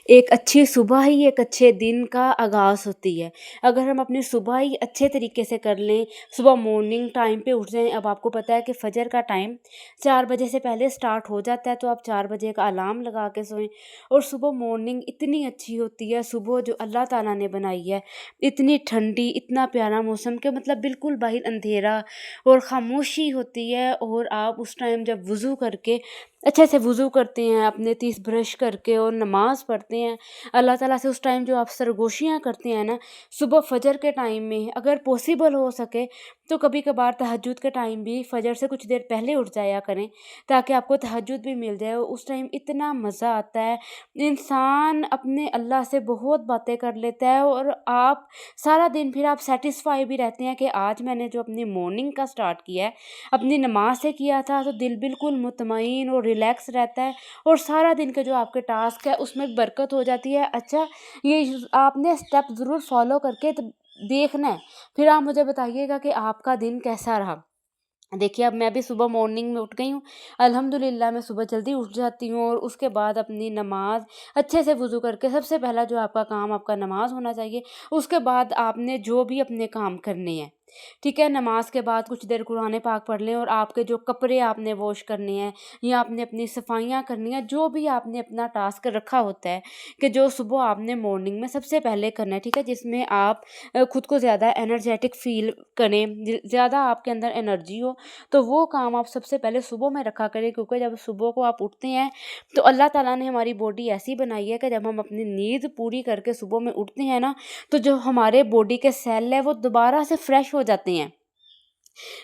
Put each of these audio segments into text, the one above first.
ایک اچھی صبح ہی ایک اچھے دن کا آغاز ہوتی ہے۔ اگر ہم اپنی صبح ہی اچھے طریقے سے کر لیں، صبح مارننگ ٹائم پہ اٹھ جائیں۔ اب آپ کو پتہ ہے کہ فجر کا ٹائم 4 بجے سے پہلے سٹارٹ ہو جاتا ہے، تو آپ 4 بجے کا الارم لگا کے سوئیں۔ اور صبح مارننگ اتنی اچھی ہوتی ہے، صبح جو اللہ تعالیٰ نے بنائی ہے، اتنی ٹھنڈی، اتنا پیارا موسم کہ مطلب بالکل باہر اندھیرا اور خاموشی ہوتی ہے، اور آپ اس ٹائم جب وضو کر کے اچھے سے وضو کرتے ہیں، اپنے تیس برش کر کے اور نماز پڑھتے ہیں اللہ تعالیٰ سے، اس ٹائم جو آپ سرگوشیاں کرتے ہیں نا صبح فجر کے ٹائم میں، اگر پاسبل ہو سکے تو کبھی کبھار تہجد کے ٹائم بھی فجر سے کچھ دیر پہلے اٹھ جایا کریں، تاکہ آپ کو تہجد بھی مل جائے۔ اس ٹائم اتنا مزہ آتا ہے، انسان اپنے اللہ سے بہت باتیں کر لیتا ہے، اور آپ سارا دن پھر آپ سیٹسفائی بھی رہتے ہیں کہ آج میں نے جو اپنی مارننگ کا سٹارٹ کیا ہے اپنی نماز سے کیا تھا، تو دل بالکل مطمئن اور ریلیکس رہتا ہے، اور سارا دن کے جو آپ کے ٹاسک ہے اس میں برکت ہو جاتی ہے۔ اچھا، یہ آپ نے اسٹیپ ضرور فالو کر کے دیکھنا ہے، پھر آپ مجھے بتائیے گا کہ آپ کا دن کیسا رہا۔ دیکھیے، اب میں بھی صبح مارننگ میں اٹھ گئی ہوں، الحمدللہ میں صبح جلدی اٹھ جاتی ہوں، اور اس کے بعد اپنی نماز اچھے سے وضو کر کے، سب سے پہلا جو آپ کا کام آپ کا نماز ہونا چاہیے، اس کے بعد آپ نے جو بھی اپنے کام کرنے ہیں، ٹھیک ہے، نماز کے بعد کچھ دیر قرآن پاک پڑھ لیں، اور آپ کے جو کپڑے آپ نے واش کرنے ہیں یا آپ نے اپنی صفائیاں کرنی ہیں، جو بھی آپ نے اپنا ٹاسک رکھا ہوتا ہے کہ جو صبح آپ نے مارننگ میں سب سے پہلے کرنا ہے، ٹھیک ہے، جس میں آپ خود کو زیادہ انرجیٹک فیل کریں، زیادہ آپ کے اندر انرجی ہو، تو وہ کام آپ سب سے پہلے صبح میں رکھا کریں، کیونکہ جب صبح کو آپ اٹھتے ہیں تو اللہ تعالیٰ نے ہماری باڈی ایسی بنائی ہے کہ جب ہم اپنی نیند پوری کر کے صبح میں اٹھتے ہیں نا، تو جو ہمارے باڈی کے سیل ہے وہ دوبارہ سے فریش ہو جاتے ہیں،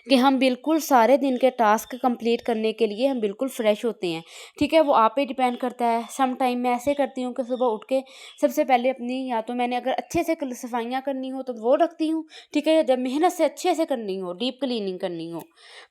کہ ہم بالکل سارے دن کے ٹاسک کمپلیٹ کرنے کے لیے ہم بالکل فریش ہوتے ہیں، ٹھیک ہے۔ وہ آپ پہ ڈیپینڈ کرتا ہے۔ سم ٹائم میں ایسے کرتی ہوں کہ صبح اٹھ کے سب سے پہلے اپنی، یا تو میں نے اگر اچھے سے صفائیاں کرنی ہو تو وہ رکھتی ہوں، ٹھیک ہے، جب محنت سے اچھے سے کرنی ہو، ڈیپ کلیننگ کرنی ہو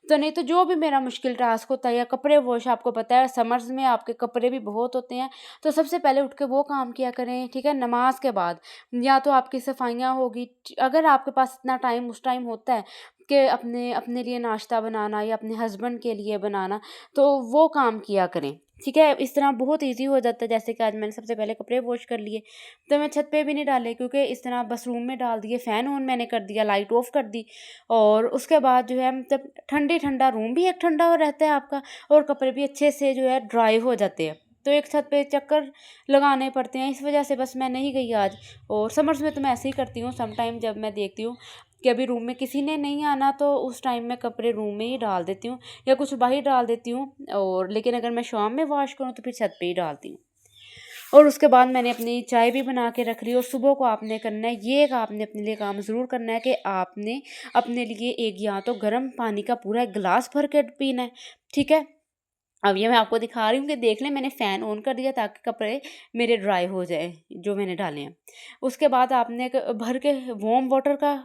تو، نہیں تو جو بھی میرا مشکل ٹاسک ہوتا ہے، یا کپڑے واش، آپ کو پتہ ہے سمرز میں آپ کے کپڑے بھی بہت ہوتے ہیں، تو سب سے پہلے اٹھ کے وہ کام کیا کریں، ٹھیک ہے، نماز کے بعد یا تو آپ کی صفائیاں ہوگی، اگر آپ کے پاس اتنا ٹائم اس ٹائم ہوتا ہے کہ اپنے لیے ناشتہ بنانا یا اپنے ہسبینڈ کے لیے بنانا، تو وہ کام کیا کریں، ٹھیک ہے۔ اس طرح بہت ایزی ہو جاتا ہے، جیسے کہ آج میں نے سب سے پہلے کپڑے واش کر لیے، تو میں چھت پہ بھی نہیں ڈالے، کیونکہ اس طرح بس روم میں ڈال دیے، فین آن میں نے کر دیا، لائٹ آف کر دی، اور اس کے بعد جو ہے جب ٹھنڈا روم بھی ایک ٹھنڈا ہو رہتا ہے آپ کا، اور کپڑے بھی اچھے سے جو ہے ڈرائی ہو جاتے ہیں، تو ایک چھت پہ چکر لگانے پڑتے ہیں، اس وجہ سے بس میں نہیں گئی آج۔ اور سمرز میں تو میں ایسے ہی کرتی ہوں، سم ٹائم جب میں دیکھتی ہوں کہ ابھی روم میں کسی نے نہیں آنا، تو اس ٹائم میں کپڑے روم میں ہی ڈال دیتی ہوں، یا کچھ باہر ڈال دیتی ہوں، اور لیکن اگر میں شام میں واش کروں تو پھر چھت پہ ہی ڈالتی ہوں۔ اور اس کے بعد میں نے اپنی چائے بھی بنا کے رکھ لی، اور صبح کو آپ نے کرنا ہے یہ، کہ آپ نے اپنے لیے کام ضرور کرنا ہے کہ آپ نے اپنے لیے ایک یا تو گرم پانی کا پورا ایک گلاس بھر کے پینا ہے، ٹھیک ہے۔ اب یہ میں آپ کو دکھا رہی ہوں کہ دیکھ لیں، میں نے فین آن کر دیا تاکہ کپڑے میرے ڈرائی ہو جائیں جو میں نے ڈالے ہیں۔ اس کے بعد آپ نے ایک بھر کے وارم واٹر کا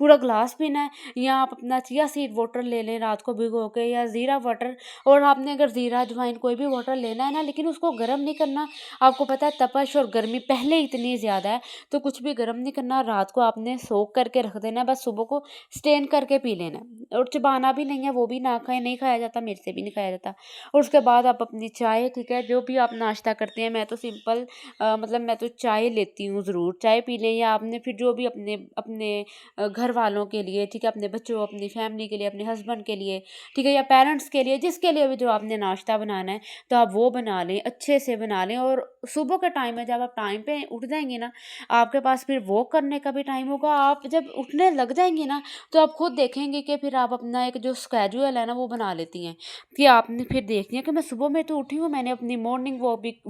پورا گلاس پینا ہے، یا آپ اپنا چیا سیڈ واٹر لے لیں رات کو بھگو کے، یا زیرہ واٹر، اور آپ نے اگر زیرہ اجوائن کوئی بھی واٹر لینا ہے نا، لیکن اس کو گرم نہیں کرنا، آپ کو پتہ ہے تپش اور گرمی پہلے اتنی زیادہ ہے، تو کچھ بھی گرم نہیں کرنا، رات کو آپ نے سوک کر کے رکھ دینا ہے، بس صبح کو اسٹین کر کے پی لینا ہے، اور چبانا بھی نہیں ہے، وہ بھی نہ کھائیں، نہیں کھایا جاتا، میرے سے بھی نہیں کھایا جاتا۔ اور اس کے بعد آپ اپنی چائے، ٹھیک ہے، جو بھی آپ ناشتہ کرتے ہیں، میں تو سمپل مطلب میں تو چائے لیتی ہوں ضرور، چائے پی لیں، یا آپ نے پھر جو بھی اپنے گھر والوں کے لیے، ٹھیک ہے، اپنے بچوں، اپنی فیملی کے لیے، اپنے ہسبینڈ کے لیے، ٹھیک ہے، یا پیرنٹس کے لیے، جس کے لیے بھی جو آپ نے ناشتہ بنانا ہے، تو آپ وہ بنا لیں، اچھے سے بنا لیں۔ اور صبح کا ٹائم ہے، جب آپ ٹائم پہ اٹھ جائیں گے نا، آپ کے پاس پھر واک کرنے کا بھی ٹائم ہوگا، آپ جب اٹھنے لگ جائیں گے نا، تو آپ خود دیکھیں گے کہ پھر آپ اپنا ایک جو اسکیجول ہے نا وہ بنا لیتی ہیں، کہ آپ نے پھر دیکھنی ہے کہ میں صبح میں تو اٹھی ہوں، میں نے اپنی مارننگ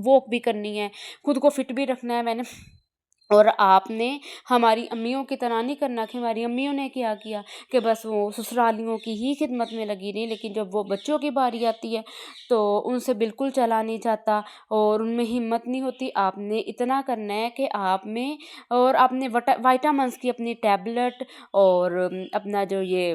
واک بھی کرنی ہے، خود کو فٹ بھی رکھنا ہے میں نے۔ اور آپ نے ہماری امیوں کی طرح نہیں کرنا کہ ہماری امیوں نے کیا کیا کہ بس وہ سسرالیوں کی ہی خدمت میں لگی رہی، لیکن جب وہ بچوں کی باری آتی ہے تو ان سے بالکل چلا نہیں جاتا، اور ان میں ہمت نہیں ہوتی۔ آپ نے اتنا کرنا ہے کہ آپ میں، اور آپ نے وائٹامنس کی اپنی ٹیبلٹ، اور اپنا جو یہ